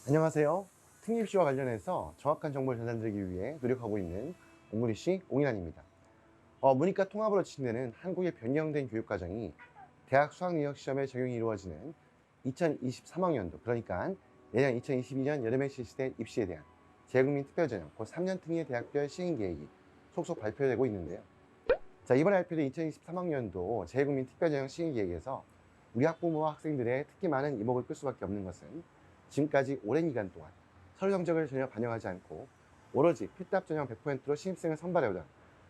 안녕하세요. 특립시와 관련해서 정확한 정보를 전달드리기 위해 노력하고 있는 옹글리시 옹인환입니다. 문이과 통합으로 진행되는 한국의 변경된 교육과정이 대학 수학능력시험에 적용이 이루어지는 2023학년도, 그러니까 내년 2022년 여름에 실시될 입시에 대한 재국민 특별전형, 곧 3년 특례 대학별 시행계획이 속속 발표되고 있는데요. 자, 이번에 발표된 2023학년도 재국민 특별전형 시행계획에서 우리 학부모와 학생들의 특히 많은 이목을 끌 수밖에 없는 것은 지금까지 오랜 기간 동안 서류 성적을 전혀 반영하지 않고 오로지 필답 전형 100%로 신입생을 선발해오던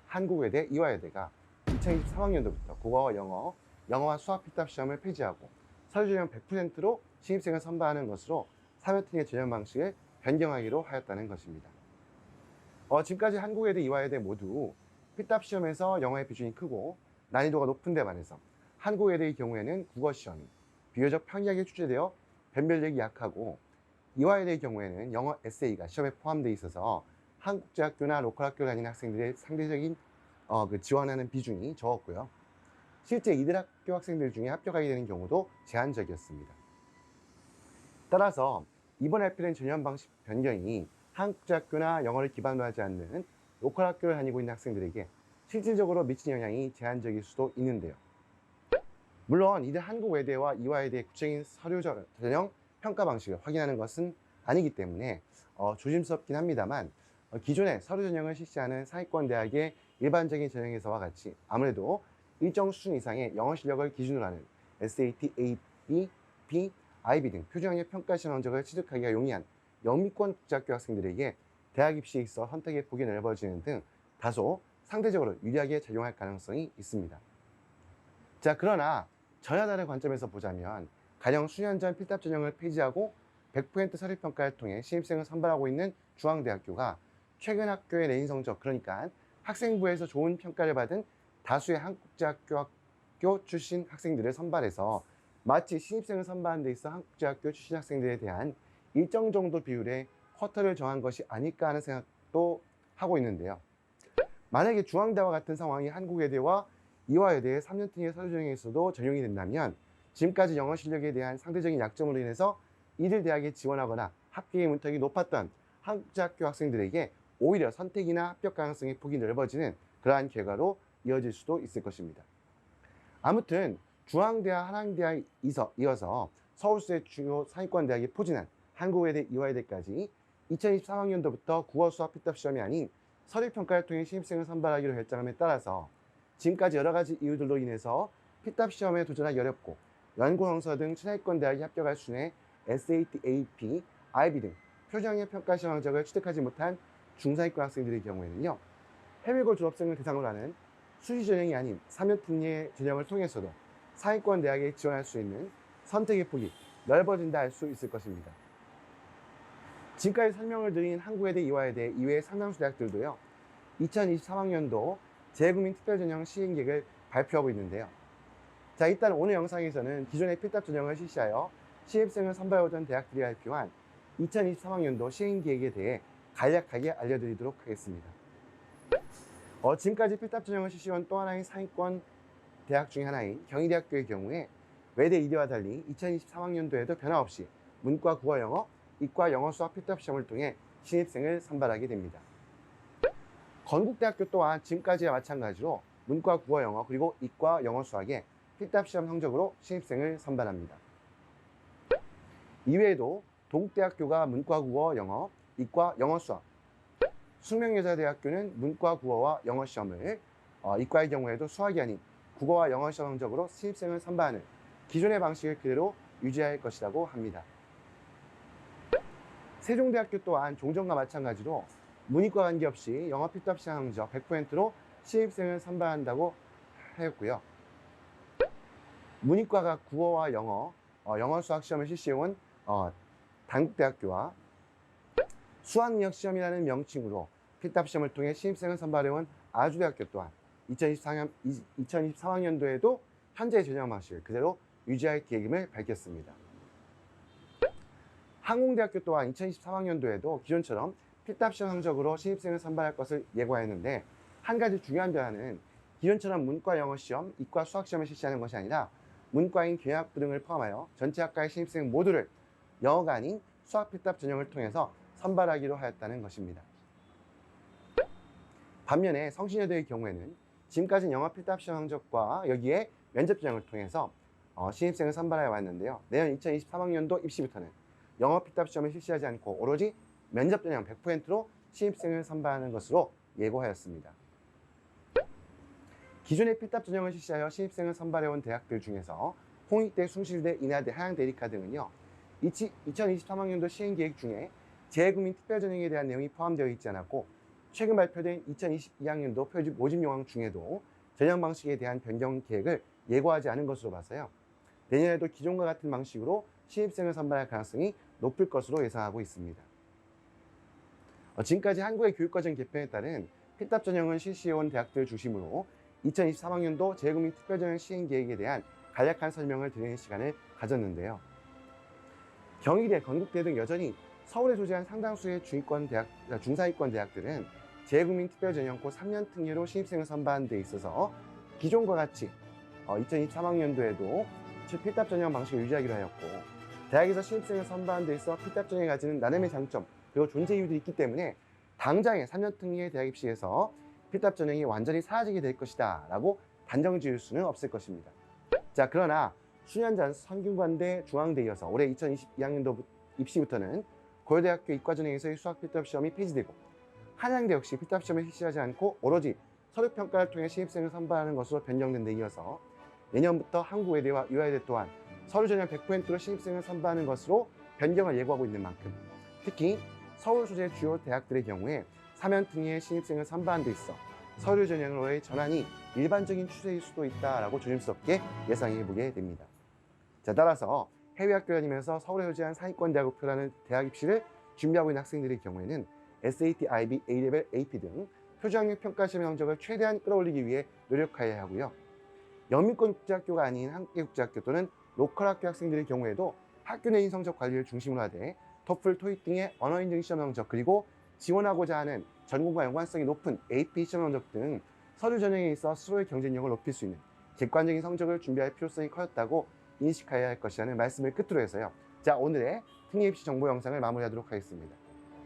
한국외대, 이화여대가 2023학년도부터 국어와 영어, 영어와 수학 필답 시험을 폐지하고 서류 전형 100%로 신입생을 선발하는 것으로 3회 특례 전형 방식을 변경하기로 하였다는 것입니다. 지금까지 한국외대, 이화여대 모두 필답 시험에서 영어의 비중이 크고 난이도가 높은 데 반해서 한국외대의 경우에는 국어 시험이 비교적 평이하게 출제되어 변별력이 약하고, 이화여대의 경우에는 영어 에세이가 시험에 포함되어 있어서 한국제학교나 로컬 학교를 다니는 학생들의 상대적인 지원하는 비중이 적었고요. 실제 이들 학교 학생들 중에 합격하게 되는 경우도 제한적이었습니다. 따라서 이번 발표된 전형 방식 변경이 한국제학교나 영어를 기반으로 하지 않는 로컬 학교를 다니고 있는 학생들에게 실질적으로 미친 영향이 제한적일 수도 있는데요. 물론 이들 한국외대와 이화여대의 구체적인 서류 전형 평가 방식을 확인하는 것은 아니기 때문에 조심스럽긴 합니다만, 기존에 서류 전형을 실시하는 상위권 대학의 일반적인 전형에서와 같이 아무래도 일정 수준 이상의 영어 실력을 기준으로 하는 SAT, AB, B, IB 등 표준학력 평가 시험 성적을 취득하기가 용이한 영미권 국제학교 학생들에게 대학 입시에 있어 선택의 폭이 넓어지는 등 다소 상대적으로 유리하게 작용할 가능성이 있습니다. 자, 그러나 전혀 다른 관점에서 보자면 가령 수년 전 필답 전형을 폐지하고 100% 서류 평가를 통해 신입생을 선발하고 있는 중앙대학교가 최근 학교의 내신 성적, 그러니까 학생부에서 좋은 평가를 받은 다수의 한국제학교 출신 학생들을 선발해서 마치 신입생을 선발하는 데 있어 한국제학교 출신 학생들에 대한 일정 정도 비율의 쿼터를 정한 것이 아닐까 하는 생각도 하고 있는데요. 만약에 중앙대와 같은 상황이 한국외대와 이화여대의 3년 특례 서류 전형에서도 적용이 된다면 지금까지 영어 실력에 대한 상대적인 약점으로 인해서 이들 대학에 지원하거나 합격의 문턱이 높았던 한국제학교 학생들에게 오히려 선택이나 합격 가능성의 폭이 넓어지는 그러한 결과로 이어질 수도 있을 것입니다. 아무튼 중앙대와 한양대에 이어서 서울수의 주요 상위권 대학이 포진한 한국외대, 이화여대까지 2023학년도부터 국어 수학 필답 시험이 아닌 서류평가를 통해 신입생을 선발하기로 결정함에 따라서 지금까지 여러 가지 이유들로 인해서 필답 시험에 도전하기 어렵고 연구성서 등 최하위권 대학에 합격할 순에 SAT, AP, IB 등 표준학력 평가 시험 성적을 취득하지 못한 중상위권 학생들의 경우에는요, 해외고 졸업생을 대상으로 하는 수시 전형이 아닌 3년 특례 전형을 통해서도 상위권 대학에 지원할 수 있는 선택의 폭이 넓어진다 할 수 있을 것입니다. 지금까지 설명을 드린 한국외대, 이화여대 이외의 상당수 대학들도요, 2023학년도 재국민 특별전형 시행계획을 발표하고 있는데요. 자, 일단 오늘 영상에서는 기존의 필답 전형을 실시하여 신입생을 선발해오던 대학들이 발표한 2023학년도 시행계획에 대해 간략하게 알려드리도록 하겠습니다. 지금까지 필답 전형을 실시한 또 하나의 상위권 대학 중에 하나인 경희대학교의 경우에 외대 2대와 달리 2023학년도에도 변화없이 문과, 국어, 영어, 이과, 영어, 수학 필답 시험을 통해 신입생을 선발하게 됩니다. 건국대학교 또한 지금까지와 마찬가지로 문과, 국어, 영어, 그리고 이과, 영어, 수학의 필답 시험 성적으로 신입생을 선발합니다. 이외에도 동국대학교가 문과, 국어, 영어, 이과, 영어, 수학, 숙명여자대학교는 문과, 국어와 영어 시험을, 이과의 경우에도 수학이 아닌 국어와 영어 시험 성적으로 신입생을 선발하는 기존의 방식을 그대로 유지할 것이라고 합니다. 세종대학교 또한 종전과 마찬가지로 문이과 관계없이 영어 필답 시험 성적 100%로 신입생을 선발한다고 하였고요. 문이과가 국어와 영어, 영어 수학 시험을 실시해온 단국대학교와 수학능력 시험이라는 명칭으로 필답 시험을 통해 신입생을 선발해온 아주대학교 또한 2023학년도에도 현재의 전형 방식을 그대로 유지할 계획임을 밝혔습니다. 항공대학교 또한 2023학년도에도 기존처럼 필답 시험 성적으로 신입생을 선발할 것을 예고하였는데, 한 가지 중요한 변화는 기존처럼 문과 영어 시험, 이과 수학 시험을 실시하는 것이 아니라 문과인 경영학부 등을 포함하여 전체 학과의 신입생 모두를 영어가 아닌 수학 필답 전형을 통해서 선발하기로 하였다는 것입니다. 반면에 성신여대의 경우에는 지금까지 영어 필답 시험 성적과 여기에 면접 전형을 통해서 신입생을 선발하여 왔는데요. 내년 2023학년도 입시부터는 영어 필답 시험을 실시하지 않고 오로지 면접 전형 100%로 신입생을 선발하는 것으로 예고하였습니다. 기존의 필답 전형을 실시하여 신입생을 선발해온 대학들 중에서 홍익대, 숭실대, 인하대, 한양대, 리카 등은요, 2023학년도 시행계획 중에 재외국민 특별전형에 대한 내용이 포함되어 있지 않았고, 최근 발표된 2022학년도 표준 모집 요강 중에도 전형 방식에 대한 변경 계획을 예고하지 않은 것으로 봐서요, 내년에도 기존과 같은 방식으로 신입생을 선발할 가능성이 높을 것으로 예상하고 있습니다. 지금까지 한국의 교육과정 개편에 따른 필답 전형을 실시해온 대학들 중심으로 2023학년도 재외국민 특별전형 시행 계획에 대한 간략한 설명을 드리는 시간을 가졌는데요. 경희대, 건국대 등 여전히 서울에 소재한 상당수의 중사위권 대학들은 재외국민 특별전형 고 3년 특례로 신입생을 선발하는 데 있어서 기존과 같이 2023학년도에도 필답 전형 방식을 유지하기로 하였고, 대학에서 신입생을 선발하는 데 있어 필답 전형이 가지는 나름의 장점 그리고 존재 이유들이 있기 때문에 당장의 3년 특례 대학 입시에서 필답 전형이 완전히 사라지게 될 것이다 라고 단정 지을 수는 없을 것입니다. 자, 그러나 수년 전 성균관대, 중앙대에 이어서 올해 2022학년도 입시부터는 고려대학교 이과전형에서의 수학 필답 시험이 폐지되고, 한양대 역시 필답 시험을 실시하지 않고 오로지 서류평가를 통해 신입생을 선발하는 것으로 변경된 데 이어서 내년부터 한국외대와 유아외대 또한 서류 전형 100%로 신입생을 선발하는 것으로 변경을 예고하고 있는 만큼, 특히 서울 소재 주요 대학들의 경우에 3년 특례의 신입생을 선발하는 데 있어 서류 전형으로의 전환이 일반적인 추세일 수도 있다라고 조심스럽게 예상해 보게 됩니다. 자, 따라서 해외 학교 다니면서 서울에 소재한 상위권 대학을 목표로 대학 입시를 준비하고 있는 학생들의 경우에는 SAT, IB, A레벨, AP 등 표준학력 평가 시험 성적을 최대한 끌어올리기 위해 노력해야 하고요. 영미권 국제학교가 아닌 한국계 국제학교 또는 로컬 학교 학생들의 경우에도 학교 내인 성적 관리를 중심으로 하되 토플, 토익 등의 언어 인증 시험 성적, 그리고 지원하고자 하는 전공과 연관성이 높은 AP 시험 성적 등 서류 전형에 있어 스스로의 경쟁력을 높일 수 있는 객관적인 성적을 준비할 필요성이 커졌다고 인식해야 할 것이라는 말씀을 끝으로 해서요, 자, 오늘의 특례 입시 정보 영상을 마무리하도록 하겠습니다.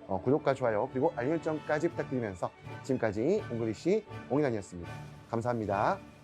구독과 좋아요 그리고 알림 설정까지 부탁드리면서 지금까지 옹글리시 옹이란이었습니다. 감사합니다.